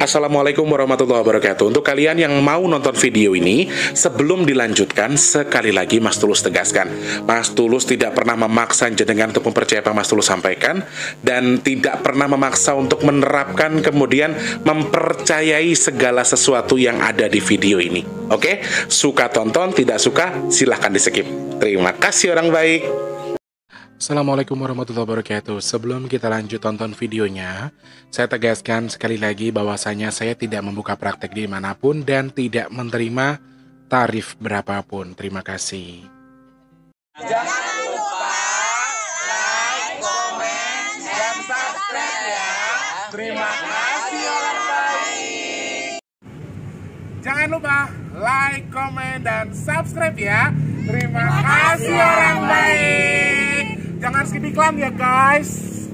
Assalamualaikum warahmatullahi wabarakatuh. Untuk kalian yang mau nonton video ini, sebelum dilanjutkan, sekali lagi Mas Tulus tegaskan, Mas Tulus tidak pernah memaksa jenengan untuk mempercayai apa Mas Tulus sampaikan, dan tidak pernah memaksa untuk menerapkan kemudian mempercayai segala sesuatu yang ada di video ini. Oke? Suka tonton, tidak suka silahkan di skip. Terima kasih orang baik. Assalamualaikum warahmatullahi wabarakatuh. Sebelum kita lanjut tonton videonya, saya tegaskan sekali lagi bahwasanya saya tidak membuka praktek dimanapun dan tidak menerima tarif berapapun. Terima kasih. Jangan lupa like, komen, dan subscribe ya. Terima kasih orang baik. Jangan lupa like, komen, dan subscribe ya. Terima kasih orang baik. Jangan skip iklan ya guys.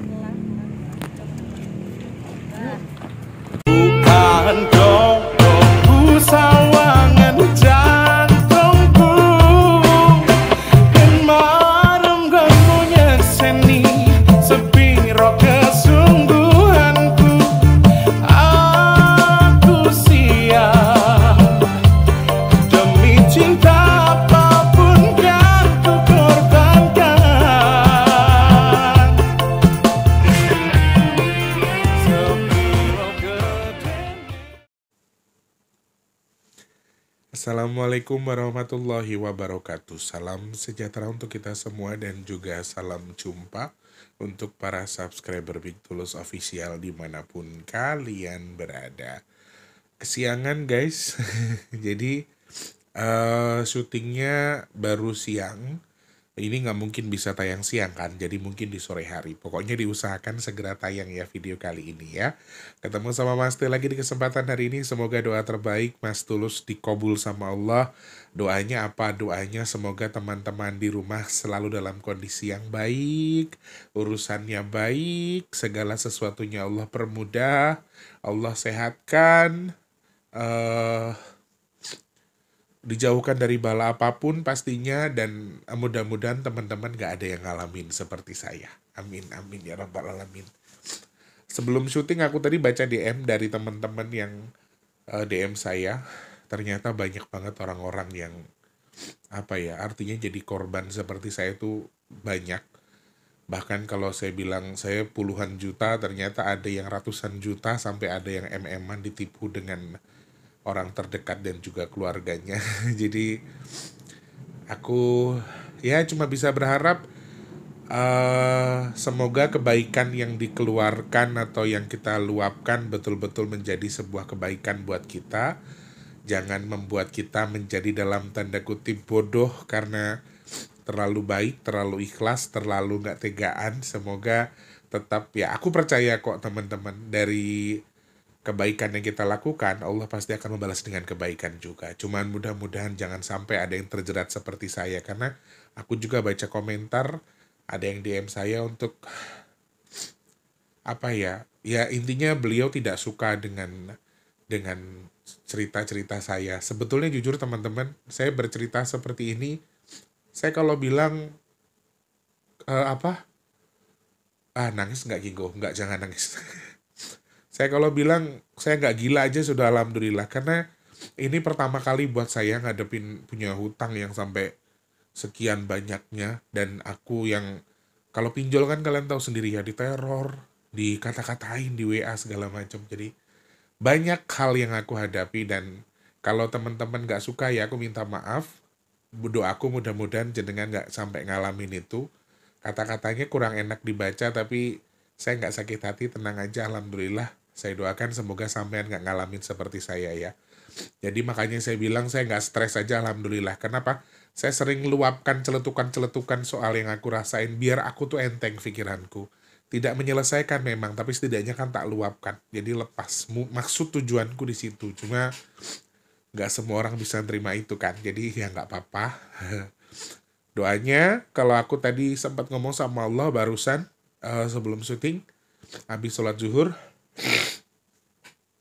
Bukan dongku sawangan jantungku, dan marem kamunya seni sepiro kesungguhanku. Aku siap demi cinta. Assalamualaikum warahmatullahi wabarakatuh. Salam sejahtera untuk kita semua dan juga salam jumpa untuk para subscriber Big Tulus Official dimanapun kalian berada. Kesiangan guys, jadi syutingnya baru siang. Ini nggak mungkin bisa tayang siang kan, jadi mungkin di sore hari. Pokoknya diusahakan segera tayang ya video kali ini ya. Ketemu sama Mas Tulus lagi di kesempatan hari ini. Semoga doa terbaik Mas Tulus dikabul sama Allah. Doanya apa? Doanya semoga teman-teman di rumah selalu dalam kondisi yang baik, urusannya baik, segala sesuatunya Allah permudah, Allah sehatkan, dijauhkan dari bala apapun pastinya, dan mudah-mudahan teman-teman gak ada yang ngalamin seperti saya. Amin, amin ya rabbal alamin. Sebelum syuting aku tadi baca DM dari teman-teman yang DM saya. Ternyata banyak banget orang-orang yang artinya jadi korban seperti saya tuh banyak. Bahkan kalau saya bilang saya puluhan juta, ternyata ada yang ratusan juta, sampai ada yang MM-an ditipu dengan orang terdekat dan juga keluarganya. Jadi aku ya cuma bisa berharap semoga kebaikan yang dikeluarkan atau yang kita luapkan betul-betul menjadi sebuah kebaikan buat kita. Jangan membuat kita menjadi dalam tanda kutip bodoh karena terlalu baik, terlalu ikhlas, terlalu gak tegaan. Semoga tetap ya, aku percaya kok teman-teman, dari kebaikan yang kita lakukan, Allah pasti akan membalas dengan kebaikan juga. Cuman mudah-mudahan jangan sampai ada yang terjerat seperti saya. Karena aku juga baca komentar, ada yang DM saya untuk, ya intinya beliau tidak suka dengan cerita-cerita saya. Sebetulnya jujur teman-teman, saya bercerita seperti ini, saya kalau bilang, nangis nggak Gigo? Nggak, jangan nangis. Saya kalau bilang saya nggak gila aja sudah alhamdulillah, karena ini pertama kali buat saya ngadepin punya hutang yang sampai sekian banyaknya, dan aku yang kalau pinjol kan kalian tahu sendiri ya, diteror, dikata-katain di WA segala macam. Jadi banyak hal yang aku hadapi, dan kalau teman-teman nggak suka ya aku minta maaf. Doaku mudah-mudahan jenengan nggak sampai ngalamin itu. Kata-katanya kurang enak dibaca, tapi saya nggak sakit hati, tenang aja, alhamdulillah. Saya doakan semoga sampean nggak ngalamin seperti saya ya. Jadi makanya saya bilang saya nggak stres aja, alhamdulillah. Kenapa? Saya sering luapkan celetukan-celetukan soal yang aku rasain, biar aku tuh enteng pikiranku. Tidak menyelesaikan memang, tapi setidaknya kan tak luapkan. Jadi lepas. Maksud tujuanku di situ. Cuma nggak semua orang bisa nerima itu kan. Jadi ya nggak apa-apa. Doanya, kalau aku tadi sempat ngomong sama Allah barusan, sebelum syuting, habis sholat zuhur,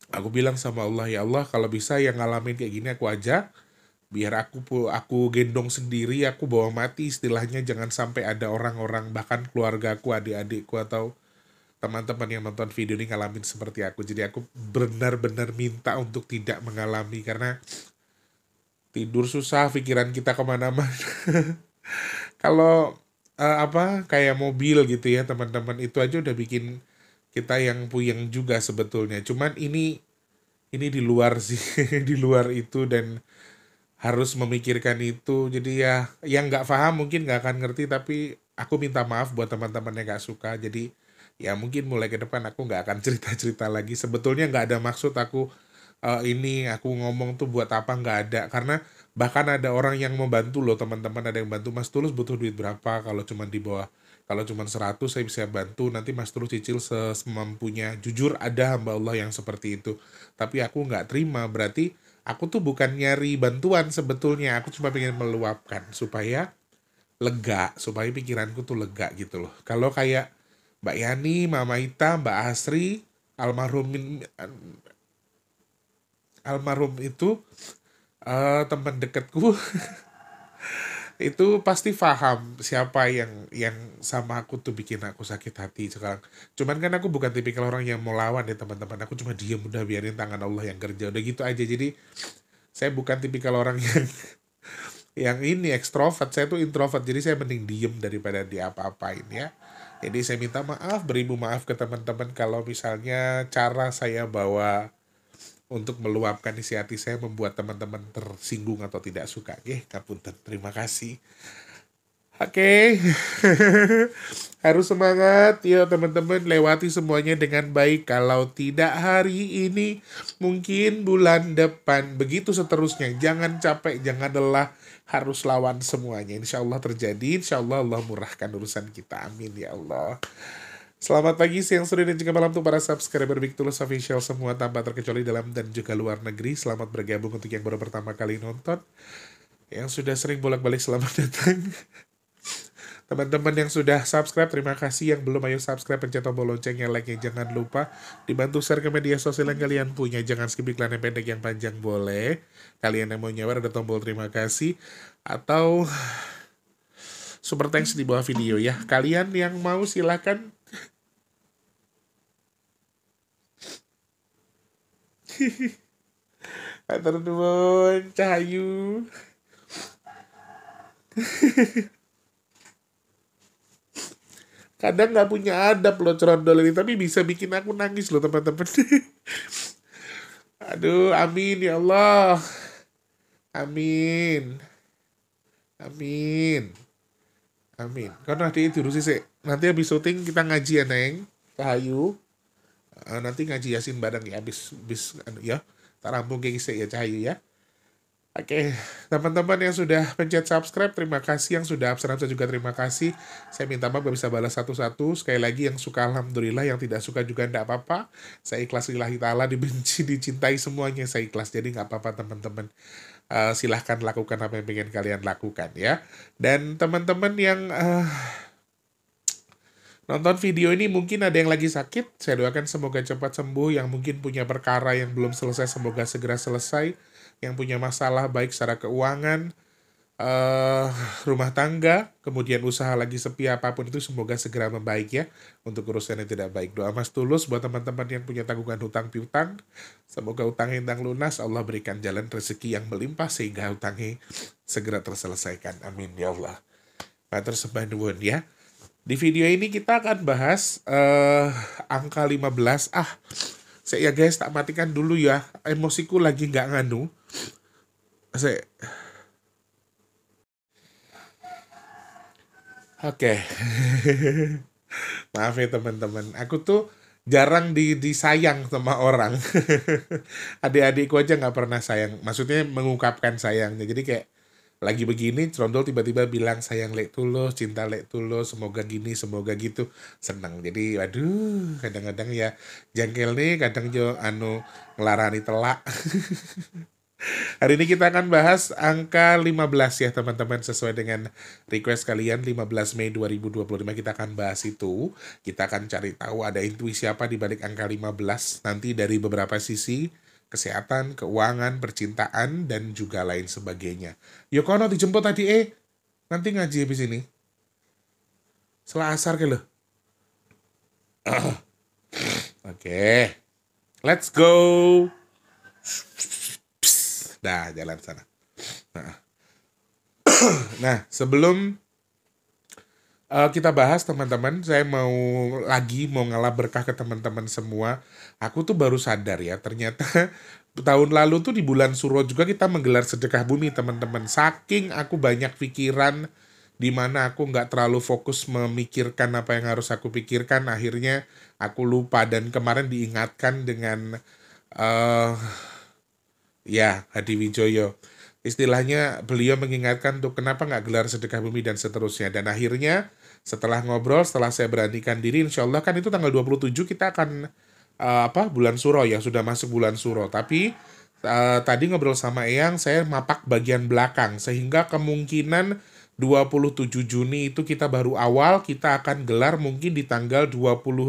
aku bilang sama Allah, ya Allah kalau bisa yang ngalamin kayak gini aku aja, biar aku gendong sendiri, aku bawa mati istilahnya. Jangan sampai ada orang-orang, bahkan keluargaku, adik-adikku atau teman-teman yang nonton video ini ngalamin seperti aku. Jadi aku benar-benar minta untuk tidak mengalami, karena tidur susah, pikiran kita kemana-mana. Kalau kayak mobil gitu ya teman-teman, itu aja udah bikin kita yang puyeng juga sebetulnya. Cuman ini di luar sih, di luar itu, dan harus memikirkan itu. Jadi ya yang nggak paham mungkin nggak akan ngerti, tapi aku minta maaf buat teman-teman yang nggak suka. Jadi ya mungkin mulai ke depan aku nggak akan cerita-cerita lagi. Sebetulnya nggak ada maksud aku ini aku ngomong tuh buat apa, nggak ada. Karena bahkan ada orang yang membantu loh teman-teman, ada yang bantu, Mas Tulus butuh duit berapa, kalau cuma di bawah, kalau cuma 100 saya bisa bantu, nanti Mas Tulus cicil semampunya. Jujur ada hamba Allah yang seperti itu, tapi aku nggak terima. Berarti aku tuh bukan nyari bantuan sebetulnya, aku cuma pengen meluapkan supaya lega, supaya pikiranku tuh lega gitu loh. Kalau kayak Mbak Yani, Mama Ita, Mbak Asri, almarhum itu teman dekatku, itu pasti paham siapa yang sama aku tuh bikin aku sakit hati sekarang. Cuman kan aku bukan tipikal orang yang mau lawan ya teman-teman, aku cuma diem, udah biarin tangan Allah yang kerja, udah gitu aja. Jadi saya bukan tipikal orang yang ini ekstrovert, saya tuh introvert, jadi saya mending diem daripada diapa-apain ya. Jadi saya minta maaf, beribu maaf ke teman-teman kalau misalnya cara saya bawa untuk meluapkan isi hati saya membuat teman-teman tersinggung atau tidak suka. Ngapunten, terima kasih. Oke. Harus semangat ya teman-teman, lewati semuanya dengan baik. Kalau tidak hari ini, mungkin bulan depan. Begitu seterusnya. Jangan capek, jangan lelah. Harus lawan semuanya. Insya Allah terjadi. Insya Allah Allah murahkan urusan kita. Amin ya Allah. Selamat pagi, siang, sore, dan juga malam untuk para subscriber Big Tulus Official semua tanpa terkecuali dalam dan juga luar negeri. Selamat bergabung untuk yang baru pertama kali nonton. Yang sudah sering bolak-balik, selamat datang. Teman-teman yang sudah subscribe, terima kasih. Yang belum, ayo subscribe, pencet tombol loncengnya, like-nya jangan lupa. Dibantu share ke media sosial yang kalian punya. Jangan skip iklan yang pendek, yang panjang boleh. Kalian yang mau nyawer ada tombol terima kasih. Atau super thanks di bawah video ya. Kalian yang mau silakan. Atur nuwun, Cahayu. Kadang nggak punya adab loh cerondol ini, tapi bisa bikin aku nangis loh teman-teman. Aduh, amin ya Allah. Amin. Amin. Amin. Karena nanti itu sih. Nanti habis syuting kita ngaji ya, Neng. Cahayu. Nanti ngaji Yasin bareng ya, habis ya. Tak rampung kayak ya Cahayu ya. Oke, teman-teman yang sudah pencet subscribe, terima kasih. Yang sudah absen juga terima kasih. Saya minta maaf gak bisa balas satu-satu. Sekali lagi yang suka alhamdulillah, yang tidak suka juga enggak apa-apa. Saya ikhlas lillahi ta'ala, dibenci, dicintai semuanya saya ikhlas. Jadi nggak apa-apa teman-teman. Silahkan lakukan apa yang pengen kalian lakukan ya. Dan teman-teman yang nonton video ini mungkin ada yang lagi sakit, saya doakan semoga cepat sembuh. Yang mungkin punya perkara yang belum selesai, semoga segera selesai. Yang punya masalah baik secara keuangan, rumah tangga, kemudian usaha lagi sepi, apapun itu semoga segera membaik ya. Untuk urusan yang tidak baik, doa Mas Tulus buat teman-teman yang punya tanggungan hutang piutang, semoga utangnya indang lunas, Allah berikan jalan rezeki yang melimpah sehingga utangnya segera terselesaikan, amin ya Allah. Matur sembah nuwun ya. Di video ini kita akan bahas angka 15. Saya ya guys, tak matikan dulu ya, emosiku lagi nggak nganu. Oke. Maaf ya teman-teman, aku tuh jarang disayang sama orang. Adik-adikku aja nggak pernah sayang, maksudnya mengungkapkan sayangnya. Jadi kayak lagi begini, Trondol tiba-tiba bilang sayang Lek Tulus, cinta Lek Tulus, semoga gini, semoga gitu, seneng. Jadi waduh, kadang-kadang ya jengkel nih, kadang jo ngelarani telak. Hari ini kita akan bahas angka 15 ya teman-teman, sesuai dengan request kalian. 15 Mei 2025 kita akan bahas itu. Kita akan cari tahu ada intuisi apa di balik angka 15 nanti dari beberapa sisi, kesehatan, keuangan, percintaan, dan juga lain sebagainya. Yokono dijemput tadi nanti ngaji habis ini. Setelah asar ke lo. Oke. Let's go. Dah, jalan sana. Nah, sebelum kita bahas teman-teman, saya mau ngalap berkah ke teman-teman semua. Aku tuh baru sadar ya, ternyata tahun lalu tuh di bulan Suro juga kita menggelar sedekah bumi teman-teman. Saking aku banyak pikiran, di mana aku nggak terlalu fokus memikirkan apa yang harus aku pikirkan, akhirnya aku lupa. Dan kemarin diingatkan dengan ya Hadi Wijoyo. Istilahnya beliau mengingatkan tuh kenapa nggak gelar sedekah bumi dan seterusnya. Dan akhirnya setelah ngobrol, setelah saya beranikan diri, insya Allah kan itu tanggal 27 kita akan bulan Suro ya, sudah masuk bulan Suro. Tapi tadi ngobrol sama Eyang, saya mapak bagian belakang. Sehingga kemungkinan 27 Juni itu kita baru awal, kita akan gelar mungkin di tanggal 25,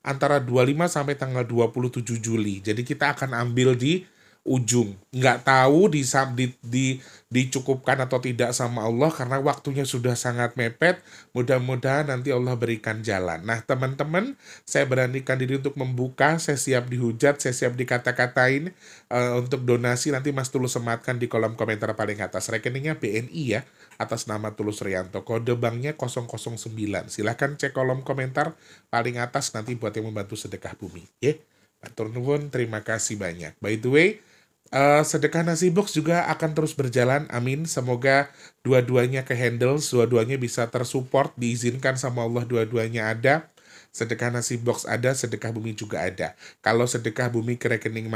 antara 25 sampai tanggal 27 Juli. Jadi kita akan ambil di ujung. Nggak tahu dicukupkan atau tidak sama Allah karena waktunya sudah sangat mepet. Mudah-mudahan nanti Allah berikan jalan. Nah teman-teman, saya beranikan diri untuk membuka. Saya siap dihujat, saya siap dikata-katain. Untuk donasi nanti Mas Tulus sematkan di kolom komentar paling atas. Rekeningnya BNI ya, atas nama Tulus Rianto. Kode banknya 009. Silahkan cek kolom komentar paling atas nanti buat yang membantu sedekah bumi. Matur nuwun, terima kasih banyak. By the way, sedekah nasi box juga akan terus berjalan, amin. Semoga dua-duanya ke-handle, dua-duanya bisa tersupport, diizinkan sama Allah dua-duanya ada. Sedekah nasi box ada, sedekah bumi juga ada. Kalau sedekah bumi ke rekening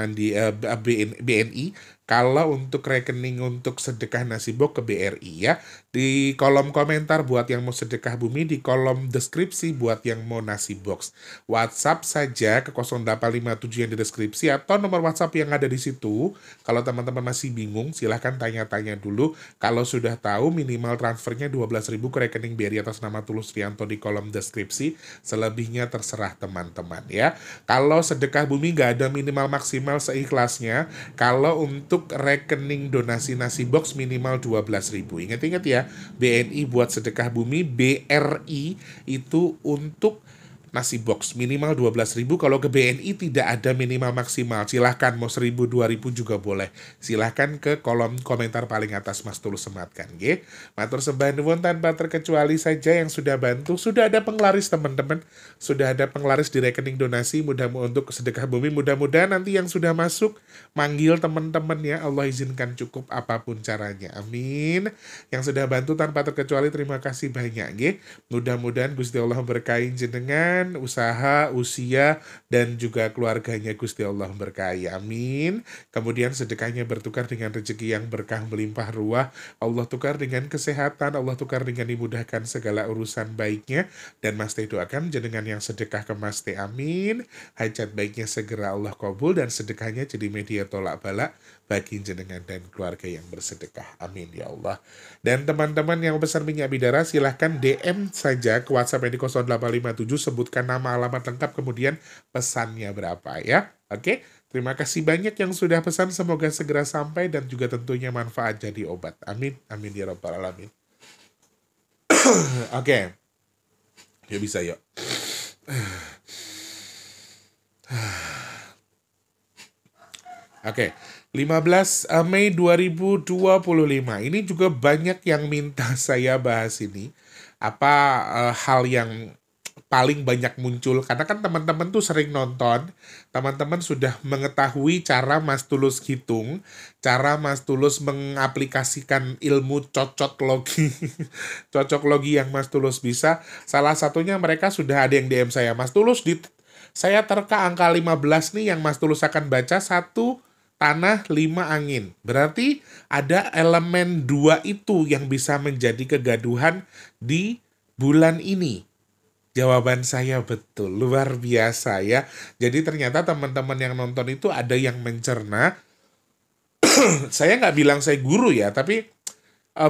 BNI, kalau untuk rekening untuk sedekah nasi box ke BRI ya. Di kolom komentar buat yang mau sedekah bumi, di kolom deskripsi buat yang mau nasi box. WhatsApp saja ke 0857 yang di deskripsi atau nomor WhatsApp yang ada di situ. Kalau teman-teman masih bingung, silahkan tanya-tanya dulu. Kalau sudah tahu, minimal transfernya 12.000 ke rekening BRI atas nama Tulus Rianto di kolom deskripsi. Selebihnya terserah teman-teman ya. Kalau sedekah bumi nggak ada minimal maksimal seikhlasnya. Kalau untuk rekening donasi nasi box minimal 12.000. Ingat-ingat ya, BNI buat sedekah bumi, BRI itu untuk nasi box minimal 12.000. Kalau ke BNI tidak ada minimal maksimal. Silahkan mau 1.000, 2.000 juga boleh. Silahkan ke kolom komentar paling atas Mas Tulus sematkan. Matur sembah nuwun tanpa terkecuali saja yang sudah bantu. Sudah ada penglaris teman-teman. Sudah ada penglaris di rekening donasi untuk sedekah bumi. Mudah-mudahan nanti yang sudah masuk manggil teman-teman ya. Allah izinkan cukup apapun caranya. Amin. Yang sudah bantu tanpa terkecuali terima kasih banyak. Mudah-mudahan Gusti Allah berkahi jenengan, usaha, usia, dan juga keluarganya Gusti Allah berkahi. Amin. Kemudian sedekahnya bertukar dengan rezeki yang berkah melimpah ruah. Allah tukar dengan kesehatan, Allah tukar dengan dimudahkan segala urusan baiknya. Dan Mas Teh doakan jenengan yang sedekah ke Mas Teh. Amin. Hajat baiknya segera Allah kabul dan sedekahnya jadi media tolak balak bagi jenengan dan keluarga yang bersedekah. Amin ya Allah. Dan teman-teman yang pesan minyak bidara silahkan DM saja ke WhatsApp yang di 0857, sebutkan nama, alamat lengkap, kemudian pesannya berapa ya. Oke, terima kasih banyak yang sudah pesan, semoga segera sampai dan juga tentunya manfaat jadi obat. Amin, amin ya rabbal alamin. Oke, ya bisa yuk. Oke, 15 Mei 2025. Ini juga banyak yang minta saya bahas ini. Hal yang paling banyak muncul, karena kan teman-teman tuh sering nonton, teman-teman sudah mengetahui cara Mas Tulus hitung, cara Mas Tulus mengaplikasikan ilmu cocok logi yang Mas Tulus bisa. Salah satunya mereka sudah ada yang DM saya, Mas Tulus, saya terka angka 15 nih yang Mas Tulus akan baca, 1 tanah 5 angin. Berarti ada elemen 2 itu yang bisa menjadi kegaduhan di bulan ini. Jawaban saya betul, luar biasa ya. Jadi ternyata teman-teman yang nonton itu ada yang mencerna. Saya nggak bilang saya guru ya, tapi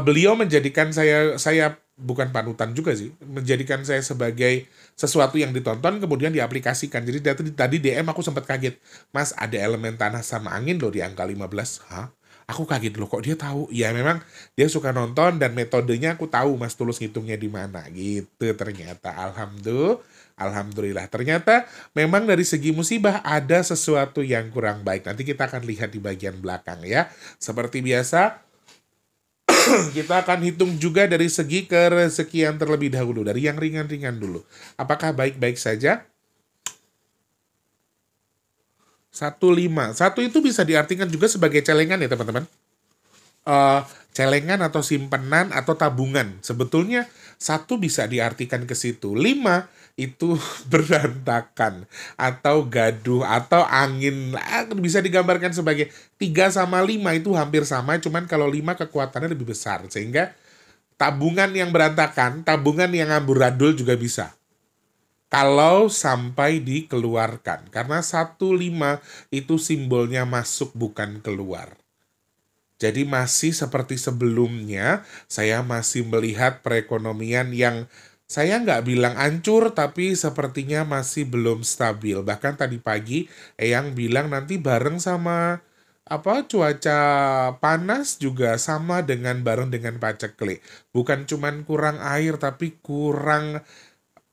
beliau menjadikan saya bukan panutan juga sih, menjadikan saya sebagai sesuatu yang ditonton kemudian diaplikasikan. Jadi tadi DM aku sempat kaget, Mas ada elemen tanah sama angin loh di angka 15. Hah? Aku kaget loh, kok dia tahu? Ya memang dia suka nonton dan metodenya aku tahu Mas Tulus ngitungnya di mana gitu ternyata. Alhamdulillah. Ternyata memang dari segi musibah ada sesuatu yang kurang baik. Nanti kita akan lihat di bagian belakang ya. Seperti biasa, kita akan hitung juga dari segi kerezekian terlebih dahulu. Dari yang ringan-ringan dulu. Apakah baik-baik saja? 1,5. 1 itu bisa diartikan juga sebagai celengan ya teman-teman. Celengan atau simpenan atau tabungan. Sebetulnya 1 bisa diartikan ke situ. 5 itu berantakan atau gaduh atau angin. Bisa digambarkan sebagai 3 sama 5 itu hampir sama, cuman kalau 5 kekuatannya lebih besar. Sehingga tabungan yang berantakan, tabungan yang amburadul juga bisa. Kalau sampai dikeluarkan. Karena 1,5 itu simbolnya masuk bukan keluar. Jadi masih seperti sebelumnya, saya masih melihat perekonomian yang saya nggak bilang hancur, tapi sepertinya masih belum stabil. Bahkan tadi pagi, Eyang bilang nanti bareng sama cuaca panas juga sama bareng dengan paceklik. Bukan cuman kurang air, tapi kurang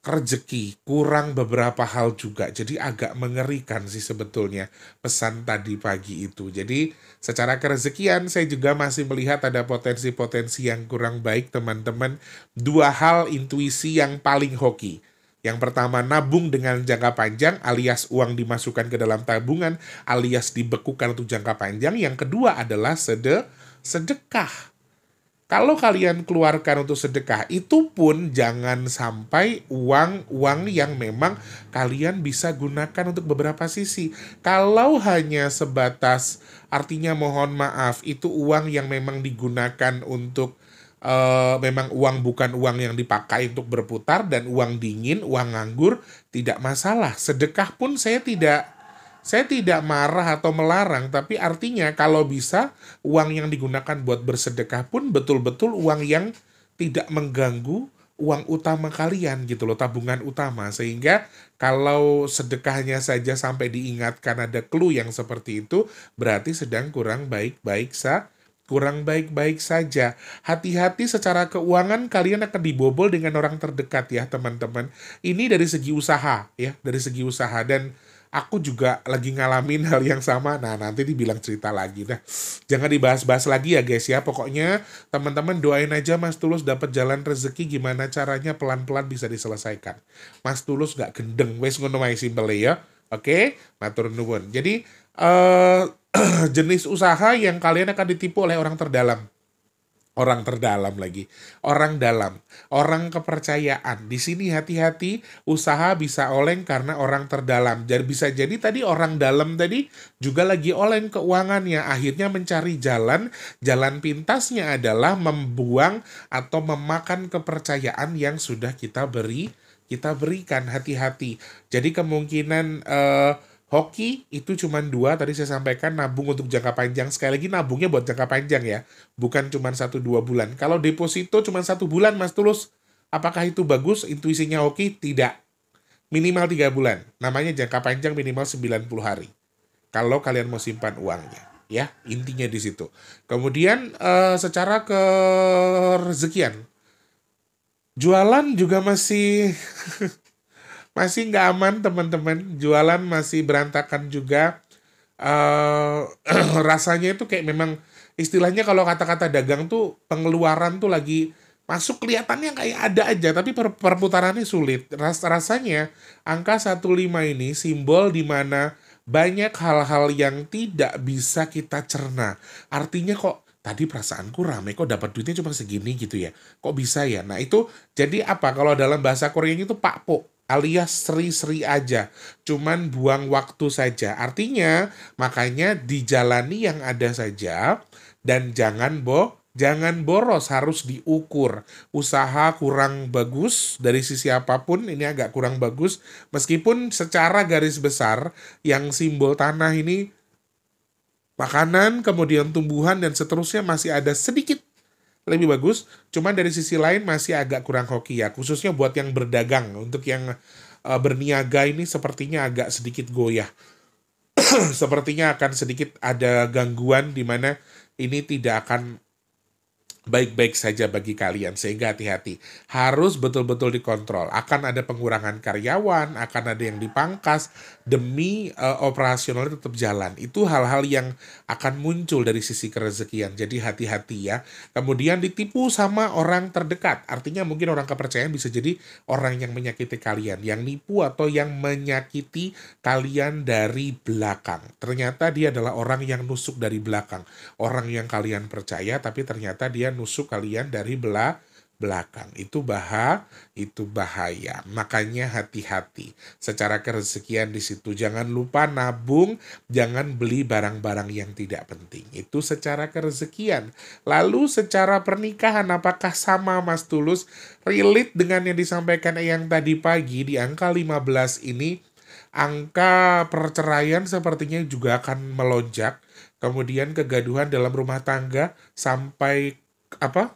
rezeki, kurang beberapa hal juga. Jadi agak mengerikan sih sebetulnya pesan tadi pagi itu. Jadi secara kerezekian saya juga masih melihat ada potensi-potensi yang kurang baik teman-teman. 2 hal intuisi yang paling hoki. Yang pertama, nabung dengan jangka panjang alias uang dimasukkan ke dalam tabungan alias dibekukan untuk jangka panjang. Yang kedua adalah sedekah. Kalau kalian keluarkan untuk sedekah, itu pun jangan sampai uang yang memang kalian bisa gunakan untuk beberapa sisi. Kalau hanya sebatas, artinya mohon maaf, itu uang yang memang digunakan untuk, memang uang bukan uang yang dipakai untuk berputar, dan uang dingin, uang nganggur, tidak masalah. Sedekah pun saya tidak marah atau melarang, tapi artinya kalau bisa uang yang digunakan buat bersedekah pun betul-betul uang yang tidak mengganggu uang utama kalian gitu loh, tabungan utama. Sehingga kalau sedekahnya saja sampai diingatkan ada clue yang seperti itu, berarti sedang kurang baik-baik saja. Hati-hati secara keuangan, kalian akan dibobol dengan orang terdekat ya teman-teman. Ini dari segi usaha ya, dari segi usaha. Dan aku juga lagi ngalamin hal yang sama. Nah, nanti dibilang cerita lagi dah. Jangan dibahas-bahas lagi ya guys ya. Pokoknya teman-teman doain aja Mas Tulus dapat jalan rezeki, gimana caranya pelan-pelan bisa diselesaikan. Mas Tulus gak gendeng, wes ngono wae simple ya. Oke, matur nuwun. Jadi jenis usaha yang kalian akan ditipu oleh orang terdalam. Orang terdalam lagi, orang dalam, orang kepercayaan. Di sini hati-hati, usaha bisa oleng karena orang terdalam. Jadi bisa jadi tadi orang dalam tadi juga lagi oleng keuangannya. Akhirnya mencari jalan pintasnya adalah membuang atau memakan kepercayaan yang sudah kita berikan. Hati-hati. Jadi kemungkinan hoki itu cuma 2, tadi saya sampaikan, nabung untuk jangka panjang. Sekali lagi nabungnya buat jangka panjang ya, bukan cuma 1-2 bulan. Kalau deposito cuma 1 bulan Mas Tulus, apakah itu bagus? Intuisinya hoki? Tidak. Minimal 3 bulan, namanya jangka panjang minimal 90 hari. Kalau kalian mau simpan uangnya ya, intinya di situ. Kemudian secara kerezekian, jualan juga masih masih nggak aman teman-teman, jualan masih berantakan juga. Rasanya itu kayak memang istilahnya kalau kata-kata dagang tuh pengeluaran tuh lagi masuk kelihatannya kayak ada aja, tapi perputarannya sulit. Rasanya angka 1,5 ini simbol di mana banyak hal-hal yang tidak bisa kita cerna. Artinya kok tadi perasaanku rame, kok dapat duitnya cuma segini gitu ya, kok bisa ya. Nah itu jadi apa, kalau dalam bahasa Koreanya itu pakpo alias seri-seri aja, cuman buang waktu saja. Artinya makanya dijalani yang ada saja dan jangan boros, harus diukur. Usaha kurang bagus dari sisi apapun, ini agak kurang bagus, meskipun secara garis besar yang simbol tanah ini makanan, kemudian tumbuhan dan seterusnya masih ada sedikit lebih bagus, cuman dari sisi lain masih agak kurang hoki ya, khususnya buat yang berdagang. Untuk yang berniaga ini sepertinya agak sedikit goyah. Sepertinya akan sedikit ada gangguan di mana ini tidak akan baik-baik saja bagi kalian, sehingga hati-hati. Harus betul-betul dikontrol. Akan ada pengurangan karyawan, akan ada yang dipangkas demi operasional tetap jalan. Itu hal-hal yang akan muncul dari sisi kerezekian. Jadi hati-hati ya. Kemudian ditipu sama orang terdekat. Artinya mungkin orang kepercayaan bisa jadi orang yang menyakiti kalian, yang nipu atau yang menyakiti kalian dari belakang. Ternyata dia adalah orang yang nusuk dari belakang. Orang yang kalian percaya tapi ternyata dia nusuk kalian dari belakang. Itu bahaya. Makanya hati-hati. Secara kerezekian di situ, jangan lupa nabung, jangan beli barang-barang yang tidak penting. Itu secara kerezekian. Lalu secara pernikahan, apakah sama Mas Tulus? Relate dengan yang disampaikan yang tadi pagi di angka 15 ini, angka perceraian sepertinya juga akan melonjak. Kemudian kegaduhan dalam rumah tangga sampai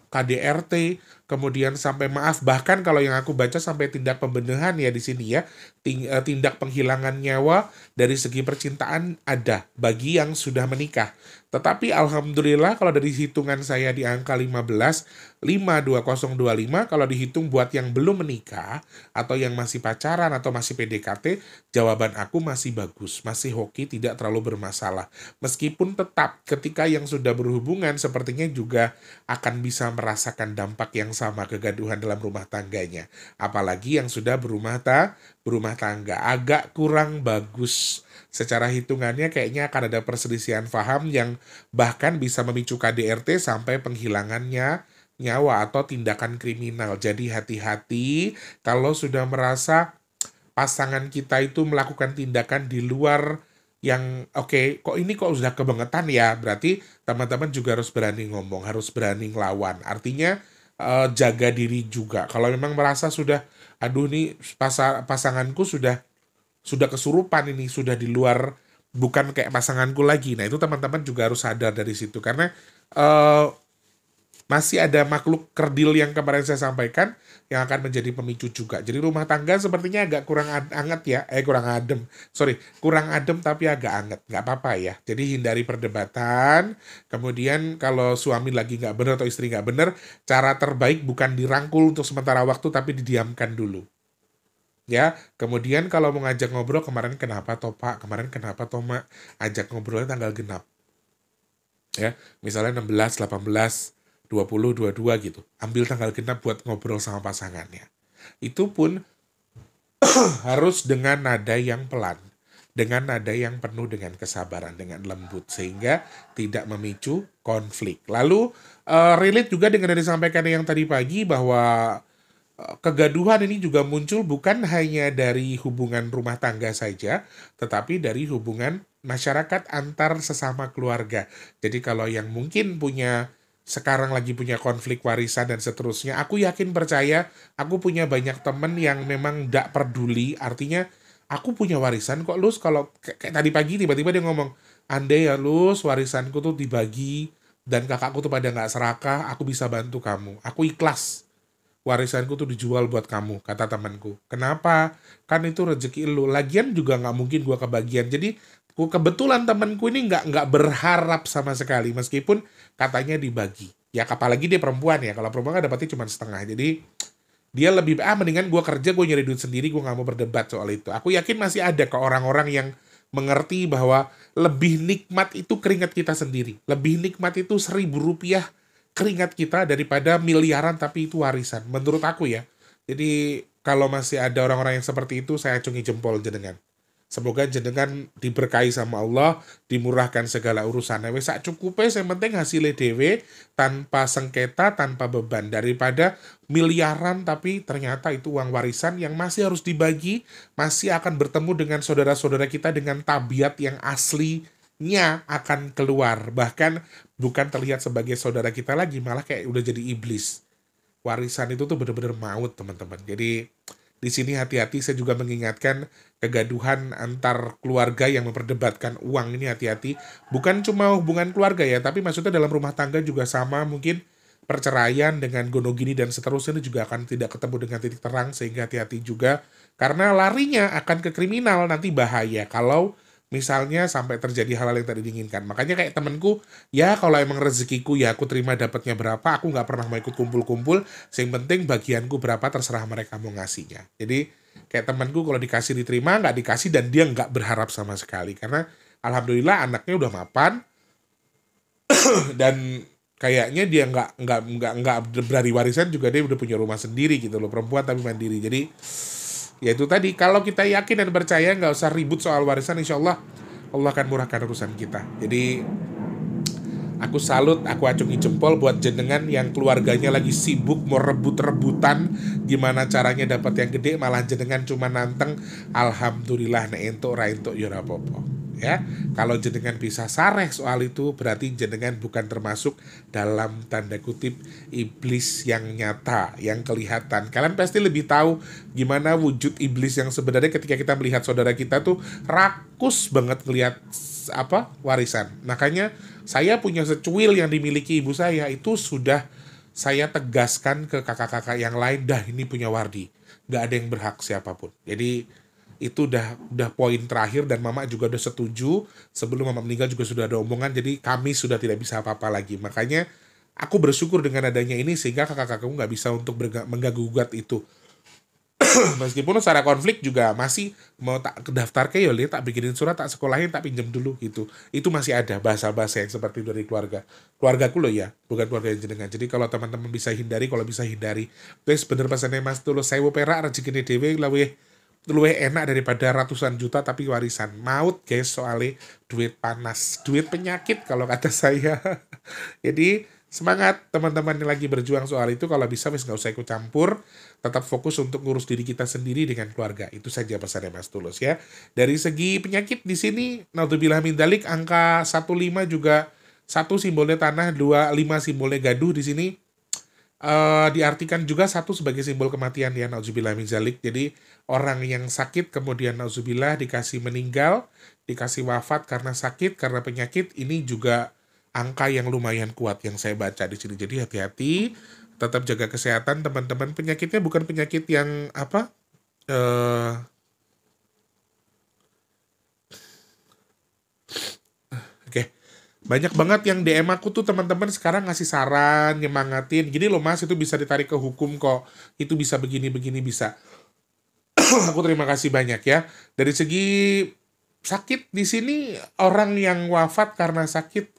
KDRT, kemudian sampai maaf, bahkan kalau yang aku baca sampai tindak pembunuhan ya di sini ya, tindak penghilangan nyawa dari segi percintaan ada bagi yang sudah menikah. Tetapi alhamdulillah kalau dari hitungan saya di angka 15, 52025, kalau dihitung buat yang belum menikah atau yang masih pacaran atau masih PDKT, jawaban aku masih bagus, masih hoki, tidak terlalu bermasalah. Meskipun tetap ketika yang sudah berhubungan sepertinya juga akan bisa merasakan dampak yang sama, kegaduhan dalam rumah tangganya. Apalagi yang sudah berumah tangga, agak kurang bagus. Secara hitungannya kayaknya akan ada perselisihan paham yang bahkan bisa memicu KDRT sampai penghilangannya nyawa atau tindakan kriminal. Jadi hati-hati kalau sudah merasa pasangan kita itu melakukan tindakan di luar yang kok ini kok sudah kebangetan ya, berarti teman-teman juga harus berani ngomong, harus berani ngelawan. Artinya jaga diri juga. Kalau memang merasa sudah, aduh nih pasanganku sudah kesurupan ini, sudah di luar, bukan kayak pasanganku lagi. Nah, itu teman-teman juga harus sadar dari situ. Karena masih ada makhluk kerdil yang kemarin saya sampaikan yang akan menjadi pemicu juga. Jadi rumah tangga sepertinya agak kurang anget ya. Kurang adem tapi agak anget. Nggak apa-apa ya. Jadi hindari perdebatan. Kemudian kalau suami lagi nggak benar atau istri nggak benar, cara terbaik bukan dirangkul untuk sementara waktu tapi didiamkan dulu. Ya, kemudian kalau mau ngajak ngobrol, kemarin kenapa toh Pak, kemarin kenapa toh Mak, ajak ngobrolnya tanggal genap. Ya, misalnya 16, 18, 20, 22 gitu. Ambil tanggal genap buat ngobrol sama pasangannya. Itu pun harus dengan nada yang pelan, dengan nada yang penuh dengan kesabaran, dengan lembut, sehingga tidak memicu konflik. Lalu relate juga dengan yang disampaikan yang tadi pagi bahwa kegaduhan ini juga muncul bukan hanya dari hubungan rumah tangga saja, tetapi dari hubungan masyarakat antar sesama keluarga. Jadi kalau yang mungkin sekarang lagi punya konflik warisan dan seterusnya, aku yakin percaya, aku punya banyak temen yang memang gak peduli, artinya aku punya warisan kok Lus, kalau kayak tadi pagi tiba-tiba dia ngomong, andai ya Lus warisanku tuh dibagi dan kakakku tuh pada gak serakah, aku bisa bantu kamu, aku ikhlas. Warisanku tuh dijual buat kamu, kata temanku. Kenapa? Kan itu rezeki lu. Lagian juga nggak mungkin gua kebagian. Jadi kebetulan temanku ini nggak berharap sama sekali, meskipun katanya dibagi. Ya apalagi dia perempuan ya. Kalau perempuan kan dapatnya cuma setengah. Jadi dia lebih mendingan gua kerja, gua nyari duit sendiri, gua nggak mau berdebat soal itu. Aku yakin masih ada ke orang-orang yang mengerti bahwa lebih nikmat itu keringat kita sendiri. Lebih nikmat itu Rp1.000 keringat kita daripada miliaran tapi itu warisan, menurut aku ya. Jadi kalau masih ada orang-orang yang seperti itu, saya acungi jempol jenengan. Semoga jenengan diberkahi sama Allah, dimurahkan segala urusan. Wes sak cukupe, yang penting hasilnya dewe, tanpa sengketa, tanpa beban, daripada miliaran tapi ternyata itu uang warisan yang masih harus dibagi, masih akan bertemu dengan saudara-saudara kita dengan tabiat yang aslinya akan keluar, bahkan bukan terlihat sebagai saudara kita lagi, malah kayak udah jadi iblis. Warisan itu tuh bener-bener maut, teman-teman. Jadi di sini hati-hati, saya juga mengingatkan kegaduhan antar keluarga yang memperdebatkan uang ini, hati-hati. Bukan cuma hubungan keluarga ya, tapi maksudnya dalam rumah tangga juga sama, mungkin perceraian dengan gonogini dan seterusnya ini juga akan tidak ketemu dengan titik terang, sehingga hati-hati juga. Karena larinya akan ke kriminal, nanti bahaya kalau misalnya sampai terjadi hal-hal yang tidak diinginkan. Makanya kayak temenku, ya kalau emang rezekiku ya aku terima dapatnya berapa, aku nggak pernah mau ikut kumpul-kumpul, yang penting bagianku berapa terserah mereka mau ngasihnya. Jadi kayak temanku kalau dikasih diterima, nggak dikasih dan dia nggak berharap sama sekali. Karena alhamdulillah anaknya udah mapan dan kayaknya dia nggak berari warisan juga, dia udah punya rumah sendiri gitu loh, perempuan tapi mandiri. Jadi ya itu tadi, kalau kita yakin dan percaya nggak usah ribut soal warisan, insya Allah Allah akan murahkan urusan kita. Jadi aku salut, aku acungi jempol buat jenengan yang keluarganya lagi sibuk mau rebut-rebutan gimana caranya dapat yang gede, malah jenengan cuma nanteng alhamdulillah nek entuk ra entuk ya ora apa-apa. Ya, kalau jenengan bisa sareh soal itu berarti jenengan bukan termasuk dalam tanda kutip iblis yang nyata, yang kelihatan. Kalian pasti lebih tahu gimana wujud iblis yang sebenarnya ketika kita melihat saudara kita tuh rakus banget ngelihat apa warisan. Makanya saya punya secuil yang dimiliki ibu saya itu sudah saya tegaskan ke kakak-kakak yang lain, dah ini punya Wardi, nggak ada yang berhak siapapun. Jadi itu udah poin terakhir dan mama juga udah setuju. Sebelum mama meninggal juga sudah ada omongan, jadi kami sudah tidak bisa apa-apa lagi. Makanya aku bersyukur dengan adanya ini sehingga kakak-kakakku nggak bisa untuk mengganggu-gugat itu. Meskipun secara konflik juga masih mau tak daftar ke Yoli, tak bikinin surat, tak sekolahin, tak pinjam dulu gitu. Itu masih ada bahasa-bahasa yang seperti dari keluargaku loh ya, bukan keluarga yang jenengan. Jadi kalau teman-teman bisa hindari, kalau bisa hindari. Terus bener pesannya Mas Tulus, 1000 perak rezekine dhewe luwih enak daripada ratusan juta tapi warisan. Maut guys, soalnya duit panas, duit penyakit kalau kata saya. Jadi semangat teman-teman yang lagi berjuang soal itu, kalau bisa wis nggak usah ikut campur, tetap fokus untuk ngurus diri kita sendiri dengan keluarga. Itu saja pesannya Mas Tulus ya. Dari segi penyakit di sini naudzubillah min dzalik, angka 15 juga, 1 simbolnya tanah, 2 5 simbolnya gaduh di sini. Diartikan juga 1 sebagai simbol kematian ya, naudzubillah min dzalik. Jadi orang yang sakit kemudian naudzubillah dikasih meninggal, dikasih wafat karena sakit, karena penyakit, ini juga angka yang lumayan kuat yang saya baca di sini. Jadi hati-hati, tetap jaga kesehatan teman-teman. Penyakitnya bukan penyakit yang apa? Oke. Banyak banget yang DM aku tuh teman-teman sekarang ngasih saran, nyemangatin. Gini loh Mas, itu bisa ditarik ke hukum kok. Itu bisa begini-begini bisa. Aku terima kasih banyak ya. Dari segi sakit di sini, orang yang wafat karena sakit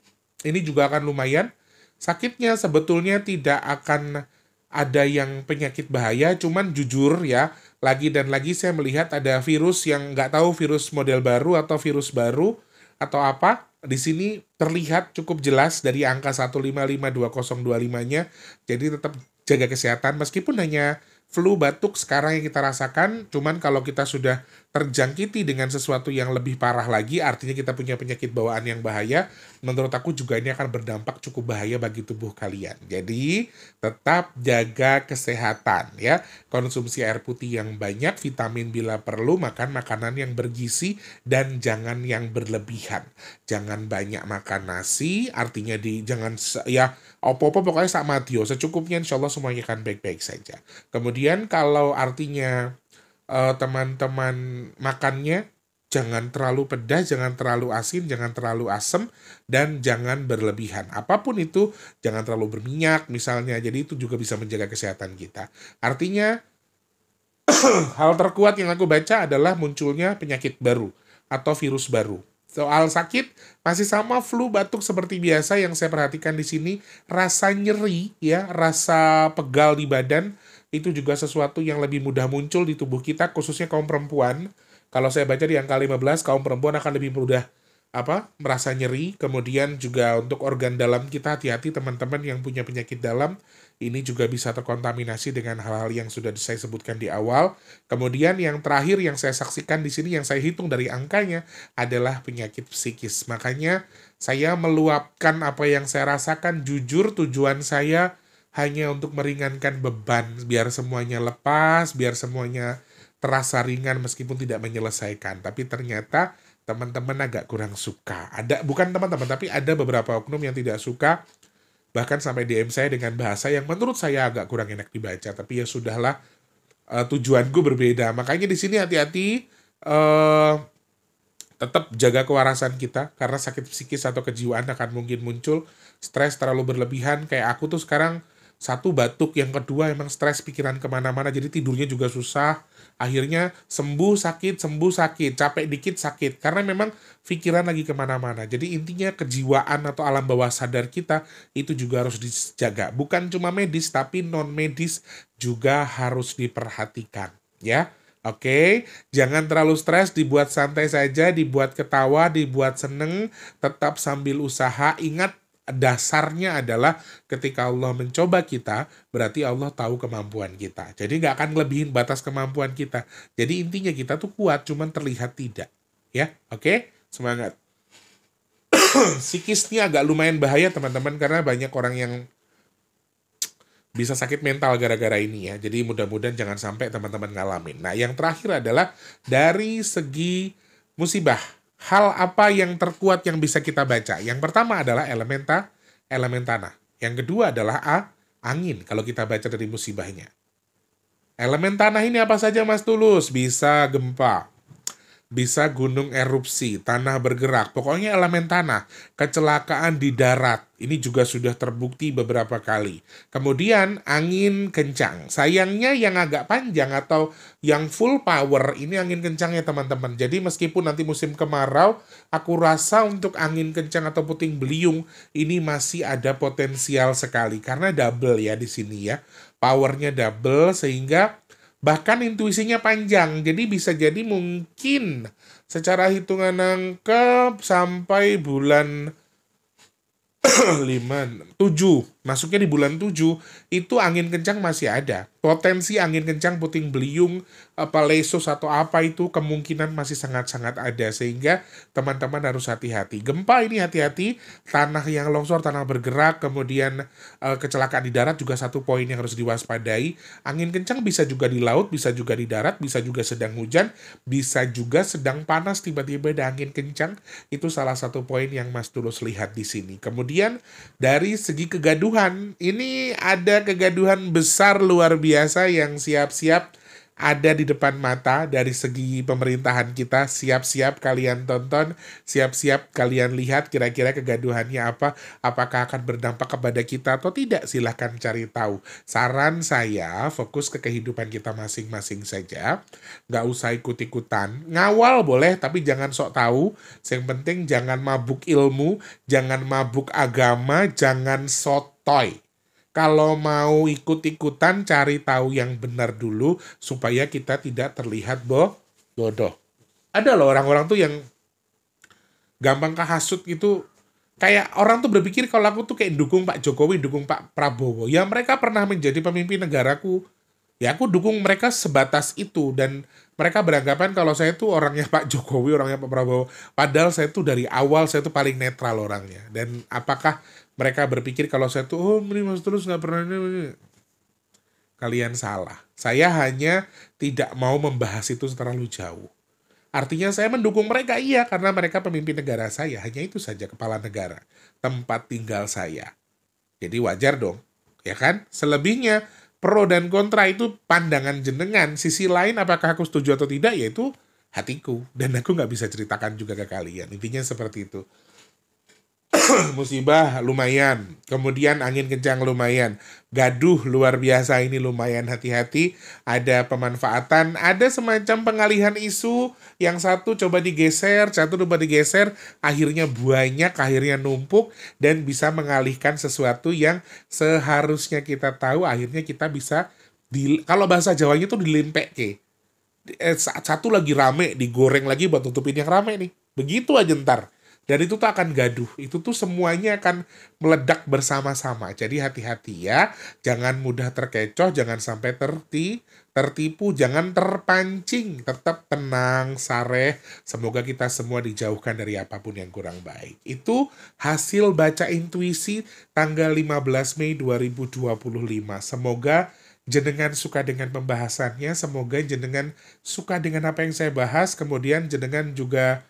ini juga akan lumayan. Sakitnya sebetulnya tidak akan ada yang penyakit bahaya, cuman jujur ya, lagi dan lagi saya melihat ada virus yang nggak tahu virus model baru atau virus baru atau apa. Di sini terlihat cukup jelas dari angka 1552025-nya. Jadi tetap jaga kesehatan meskipun hanya flu batuk sekarang yang kita rasakan, cuman kalau kita sudah terjangkiti dengan sesuatu yang lebih parah lagi, artinya kita punya penyakit bawaan yang bahaya, menurut aku juga ini akan berdampak cukup bahaya bagi tubuh kalian. Jadi tetap jaga kesehatan ya, konsumsi air putih yang banyak, vitamin bila perlu, makan makanan yang bergizi dan jangan yang berlebihan. Jangan banyak makan nasi, artinya jangan ya apa-apa pokoknya sama Dio, secukupnya, insya Allah semuanya akan baik-baik saja. Kemudian kalau artinya teman-teman makannya jangan terlalu pedas, jangan terlalu asin, jangan terlalu asam, dan jangan berlebihan. Apapun itu, jangan terlalu berminyak misalnya, jadi itu juga bisa menjaga kesehatan kita. Artinya hal terkuat yang aku baca adalah munculnya penyakit baru atau virus baru. Soal sakit masih sama flu batuk seperti biasa. Yang saya perhatikan di sini rasa nyeri ya, rasa pegal di badan itu juga sesuatu yang lebih mudah muncul di tubuh kita, khususnya kaum perempuan. Kalau saya baca di angka 15, kaum perempuan akan lebih mudah merasa nyeri. Kemudian juga untuk organ dalam kita, hati-hati teman-teman yang punya penyakit dalam, ini juga bisa terkontaminasi dengan hal-hal yang sudah saya sebutkan di awal. Kemudian yang terakhir yang saya saksikan di sini, yang saya hitung dari angkanya adalah penyakit psikis. Makanya saya meluapkan apa yang saya rasakan, jujur tujuan saya hanya untuk meringankan beban, biar semuanya lepas, biar semuanya terasa ringan meskipun tidak menyelesaikan. Tapi ternyata teman-teman agak kurang suka. Bukan teman-teman, tapi ada beberapa oknum yang tidak suka, bahkan sampai DM saya dengan bahasa yang menurut saya agak kurang enak dibaca. Tapi ya sudahlah, tujuanku berbeda. Makanya di sini hati-hati, tetap jaga kewarasan kita, karena sakit psikis atau kejiwaan akan mungkin muncul. Stres terlalu berlebihan, kayak aku tuh sekarang satu batuk, yang kedua emang stres pikiran kemana-mana, jadi tidurnya juga susah. Akhirnya sembuh sakit, capek dikit sakit, karena memang pikiran lagi kemana-mana. Jadi intinya kejiwaan atau alam bawah sadar kita itu juga harus dijaga. Bukan cuma medis, tapi non-medis juga harus diperhatikan. Ya, oke. Jangan terlalu stres, dibuat santai saja, dibuat ketawa, dibuat seneng, tetap sambil usaha. Ingat, dasarnya adalah ketika Allah mencoba kita, berarti Allah tahu kemampuan kita. Jadi nggak akan ngelebihin batas kemampuan kita. Jadi intinya kita tuh kuat, cuman terlihat tidak. Ya, oke? Semangat. Psikisnya agak lumayan bahaya teman-teman, karena banyak orang yang bisa sakit mental gara-gara ini ya. Jadi mudah-mudahan jangan sampai teman-teman ngalamin. Nah, yang terakhir adalah dari segi musibah. Hal apa yang terkuat yang bisa kita baca? Yang pertama adalah elemen tanah. Yang kedua adalah angin, kalau kita baca dari musibahnya. Elemen tanah ini apa saja Mas Tulus? Bisa gempa, bisa gunung erupsi, tanah bergerak, pokoknya elemen tanah. Kecelakaan di darat, ini juga sudah terbukti beberapa kali. Kemudian angin kencang, sayangnya yang agak panjang atau yang full power, ini angin kencang ya teman-teman. Jadi meskipun nanti musim kemarau, aku rasa untuk angin kencang atau puting beliung, ini masih ada potensial sekali. Karena double ya di sini ya, powernya double sehingga bahkan intuisinya panjang, jadi bisa jadi mungkin secara hitungan angka sampai bulan 7, masuknya di bulan 7, itu angin kencang masih ada. Potensi angin kencang, puting beliung, lesos atau apa itu kemungkinan masih sangat-sangat ada. Sehingga teman-teman harus hati-hati. Gempa ini hati-hati, tanah yang longsor, tanah bergerak, kemudian kecelakaan di darat juga satu poin yang harus diwaspadai. Angin kencang bisa juga di laut, bisa juga di darat, bisa juga sedang hujan, bisa juga sedang panas, tiba-tiba ada angin kencang. Itu salah satu poin yang Mas Tulus lihat di sini. Kemudian dari segi kegaduhan, ini ada kegaduhan besar luar biasa yang siap-siap ada di depan mata dari segi pemerintahan kita. Siap-siap kalian tonton, siap-siap kalian lihat kira-kira kegaduhannya apa, apakah akan berdampak kepada kita atau tidak, silahkan cari tahu. Saran saya, fokus ke kehidupan kita masing-masing saja, nggak usah ikut-ikutan. Ngawal boleh, tapi jangan sok tahu. Yang penting jangan mabuk ilmu, jangan mabuk agama, jangan sotoy. Kalau mau ikut-ikutan, cari tahu yang benar dulu supaya kita tidak terlihat bodoh. Ada loh orang-orang tuh yang gampang kehasut gitu. Kayak orang tuh berpikir kalau aku tuh kayak dukung Pak Jokowi, dukung Pak Prabowo. Ya mereka pernah menjadi pemimpin negaraku. Ya aku dukung mereka sebatas itu. Dan mereka beranggapan kalau saya tuh orangnya Pak Jokowi, orangnya Pak Prabowo. Padahal saya tuh dari awal saya tuh paling netral orangnya. Dan apakah mereka berpikir kalau saya tuh, oh ini Mas Tulus nggak pernah ini. Kalian salah. Saya hanya tidak mau membahas itu terlalu jauh. Artinya saya mendukung mereka, iya, karena mereka pemimpin negara saya. Hanya itu saja, kepala negara. Tempat tinggal saya. Jadi wajar dong, ya kan? Selebihnya, pro dan kontra itu pandangan jenengan. Sisi lain, apakah aku setuju atau tidak, yaitu hatiku. Dan aku nggak bisa ceritakan juga ke kalian. Intinya seperti itu. Musibah lumayan, kemudian angin kencang lumayan, gaduh luar biasa ini lumayan, hati-hati, ada pemanfaatan, ada semacam pengalihan isu, yang satu coba digeser, akhirnya banyak, akhirnya numpuk, dan bisa mengalihkan sesuatu yang seharusnya kita tahu, akhirnya kita bisa, kalau bahasa Jawanya tuh dilempek ke. Satu lagi rame, digoreng lagi buat tutupin yang rame nih, begitu aja ntar. Dan itu tuh akan gaduh, itu tuh semuanya akan meledak bersama-sama. Jadi hati-hati ya, jangan mudah terkecoh, jangan sampai tertipu, jangan terpancing. Tetap tenang, sareh, semoga kita semua dijauhkan dari apapun yang kurang baik. Itu hasil baca intuisi tanggal 15 Mei 2025. Semoga jenengan suka dengan pembahasannya, semoga jenengan suka dengan apa yang saya bahas, kemudian jenengan juga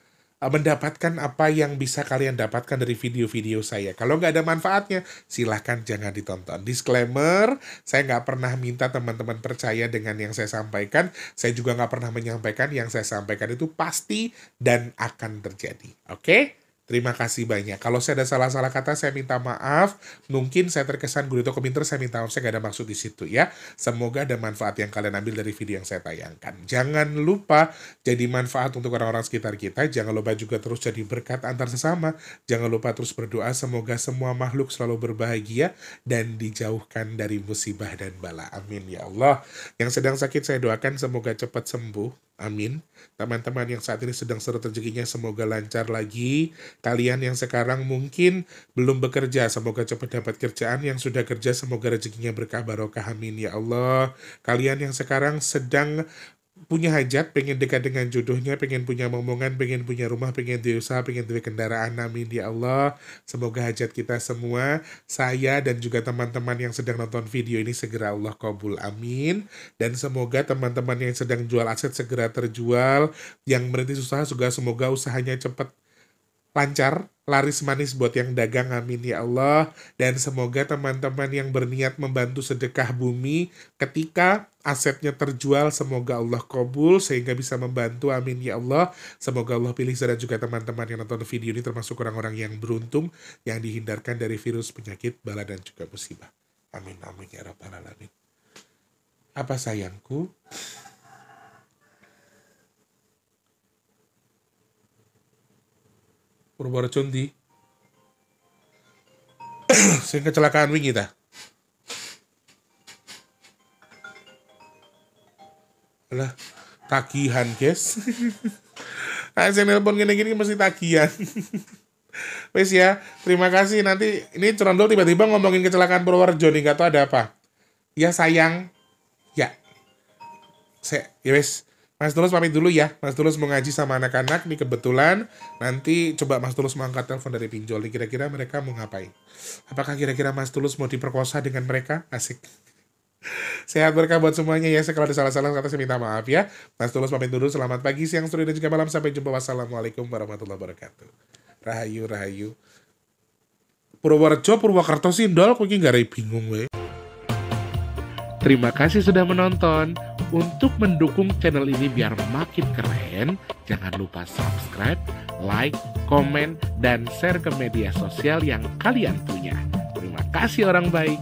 mendapatkan apa yang bisa kalian dapatkan dari video-video saya. Kalau nggak ada manfaatnya, silahkan jangan ditonton. Disclaimer, saya nggak pernah minta teman-teman percaya dengan yang saya sampaikan. Saya juga nggak pernah menyampaikan yang saya sampaikan itu pasti dan akan terjadi. Oke? Terima kasih banyak. Kalau saya ada salah-salah kata, saya minta maaf. Mungkin saya terkesan gurito kominter, saya minta maaf. Saya nggak ada maksud di situ ya. Semoga ada manfaat yang kalian ambil dari video yang saya tayangkan. Jangan lupa jadi manfaat untuk orang-orang sekitar kita. Jangan lupa juga terus jadi berkat antar sesama. Jangan lupa terus berdoa. Semoga semua makhluk selalu berbahagia dan dijauhkan dari musibah dan bala. Amin ya Allah. Yang sedang sakit saya doakan semoga cepat sembuh. Amin. Teman-teman yang saat ini sedang seret rezekinya semoga lancar lagi. Kalian yang sekarang mungkin belum bekerja, semoga cepat dapat kerjaan. Yang sudah kerja, semoga rezekinya berkah barokah. Amin ya Allah. Kalian yang sekarang sedang punya hajat, pengen dekat dengan jodohnya, pengen punya momongan, pengen punya rumah, pengen usaha, pengen beli kendaraan. Amin ya Allah. Semoga hajat kita semua, saya dan juga teman-teman yang sedang nonton video ini segera Allah kabul. Amin. Dan semoga teman-teman yang sedang jual aset segera terjual. Yang merintis usaha juga semoga usahanya cepat lancar, laris manis buat yang dagang. Amin ya Allah. Dan semoga teman-teman yang berniat membantu sedekah bumi ketika asetnya terjual, semoga Allah kabul sehingga bisa membantu. Amin ya Allah. Semoga Allah pilih saya dan juga teman-teman yang nonton video ini termasuk orang-orang yang beruntung, yang dihindarkan dari virus, penyakit, bala dan juga musibah. Amin amin ya rabbal alamin. Apa sayangku? Purworejo ndi? Sing kecelakaan wingi ta? Alah, tagihan, guys. Nah, saya nelpon gini-gini mesti tagihan. Wes ya, terima kasih. Nanti ini Cerondol tiba-tiba ngomongin kecelakaan Purworejo nih, gak tau ada apa. Ya sayang. Ya. Ya wes. Mas Tulus pamit dulu ya. Mas Tulus mau ngaji sama anak-anak nih kebetulan. Nanti coba Mas Tulus mengangkat telepon dari pinjol nih. Kira-kira mereka mau ngapain? Apakah kira-kira Mas Tulus mau diperkosa dengan mereka? Asik. Sehat berkah buat semuanya ya. Kalau ada salah-salah kata saya minta maaf ya. Mas Tulus pamit dulu. Selamat pagi, siang, sore, dan juga malam. Sampai jumpa. Wassalamualaikum warahmatullahi wabarakatuh. Rahayu, rahayu. Purworejo, Purwokerto sih, Dol. Kok gak bingung we. Terima kasih sudah menonton. Untuk mendukung channel ini biar makin keren, jangan lupa subscribe, like, komen, dan share ke media sosial yang kalian punya. Terima kasih orang baik.